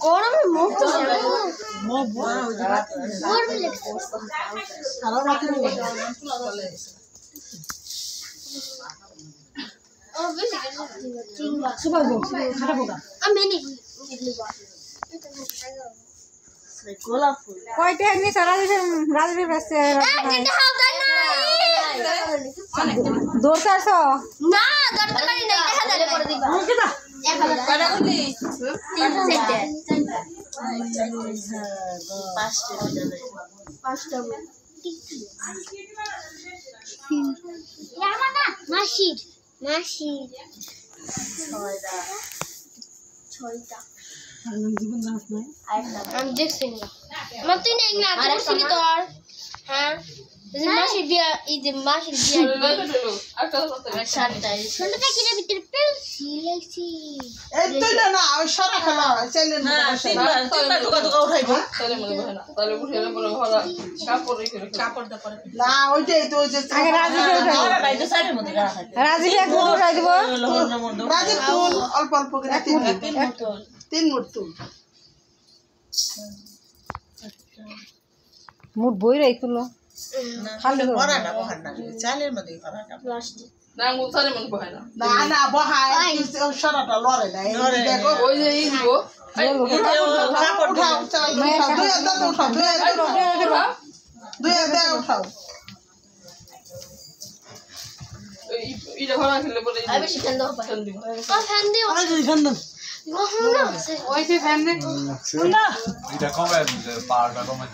कौन में मुंह तो मुंह और भी लेके सारा रात में ओ भी सुबह को खराब होगा अब मैंने इडली बात गोलाप फूल कोई टाइम नहीं सारा दिन राजवीर बसते हैं दो चार सौ ना दर्द करी नहीं देखा दे कर दी बात कितना kada kuni 3 set pasta Ramana Mashid छोटा जीवन दास नहीं हम देख सिंगा मैं तो नहीं ना तो सिंगी तो और हां इधर Mashid dia शांता है सुनते हैं कि ये भीतर पेंसिल है सी ए तो ना इशारा करा चले ना तीन टुका उठाइबो তাহলে মনে হয় না তাহলে উঠে পরে ভরা কাপড় রেখে কাপড়টা পরে না ওইটাই তো যে আগে রাজীব ওরা বাইতে সাইডের মধ্যে রাখা থাকে রাজীব এক মুঠ উঠাই দিব রাজীব তুল অল্প অল্প করে তিন মুঠ তুল মুঠ বই রাখলো খালি ভরাটা বহানা চালের মধ্যে ভরাটা प्लास्टिक না মুছালে মন কয় না না না বহায় সরাটা লড়ে না দেখো ওই যে এই দিব কাপড় উঠাও চাল উঠাও দুই উঠাও এটা ভরা খেলে পরে अभी चिकन दो ফেল দিব फैन दे আরে দুই খান দেন ওই যে ফ্যান দে না এটা কমে পারটা কমে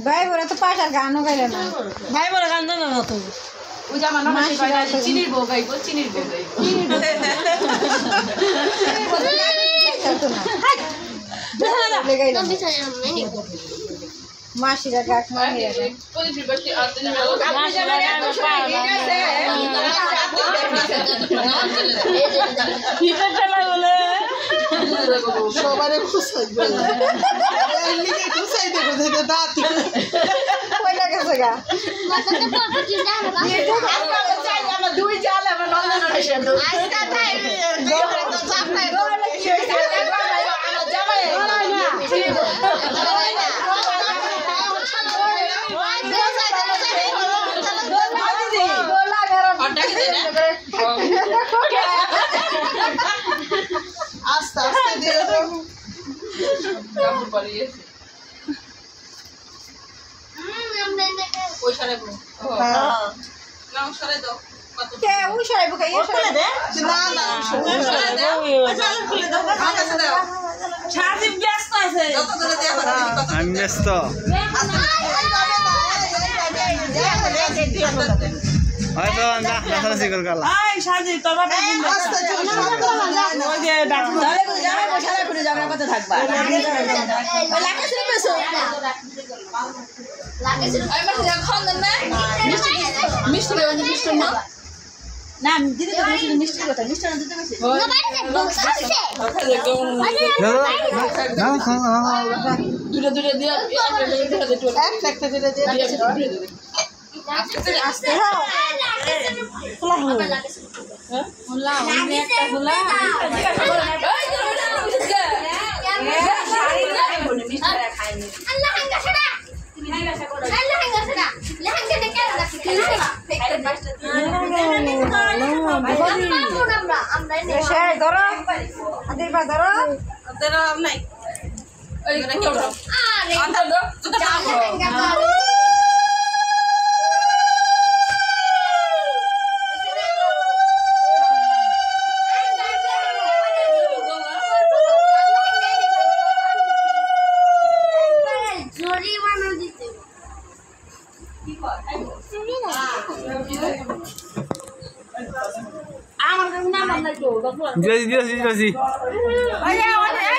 ভাই বলে তো পাশার গানও গাইলে না ভাই বলে গান দেন না তো ওই জামা না মাসি বাইরে চিনির বউ গাইবো চিনির বউ গাইবো ना बिछा नहीं মাসিরা গাক মারিয়া কোন বিবাসী আতে না মাসিরা গাক হিটে চলা বলে সবারে খুশাই বলে এলিকে খুশাই দেখো দেখো দাঁত কই লাগেছে গা मतलब तो पापा की जान लगा আজকাল চাই আমরা দুই জাল আমরা নন্দন এসে তো আজকাল তাই গোলে তো চাপ নাই গোলে কি হইছে আমরা জামাই আস্তে আস্তে দিয়ে কাপড় পারিয়ে ওই সারে বউ না সারে দাও কত কে উশাই বকাই খুলে দে না না সারে দাও খুলে দাও কাছে দাও ছাজিম ব্যস্ত আছে যত ধরে দেয়া হবে কত আমি ব্যস্ত হয়তো দেখা শিকল কালা আই সাজি তোর বাবা আস্তে চল ওই যে ডাক্তার তাহলে কই যাবে বসারা করে যাবে কত থাকবা লাগে শুনে পেছো लाके से আমি মাসে খান দেন না মিষ্টি মিষ্টি না না দিদি তো বেশি মিষ্টি কথা মিষ্টি না দিতে বেশি ना बैठ से बॉक्स से দূরে দূরে দিয়া একটা দিতে দিয়ে আস্তে হও होला हमने একটা होला लहंगा छड़ा लहंगा छड़ा लहंगा ने क्या लगा আমরা এসে ধরো আদিবা ধরো তেরা নাই এই করে কি ওঠো আরে আন্দর দাও তো लहंगा জেসি জেসি জেসি ওই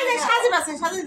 যে সাজি বাসে সাজি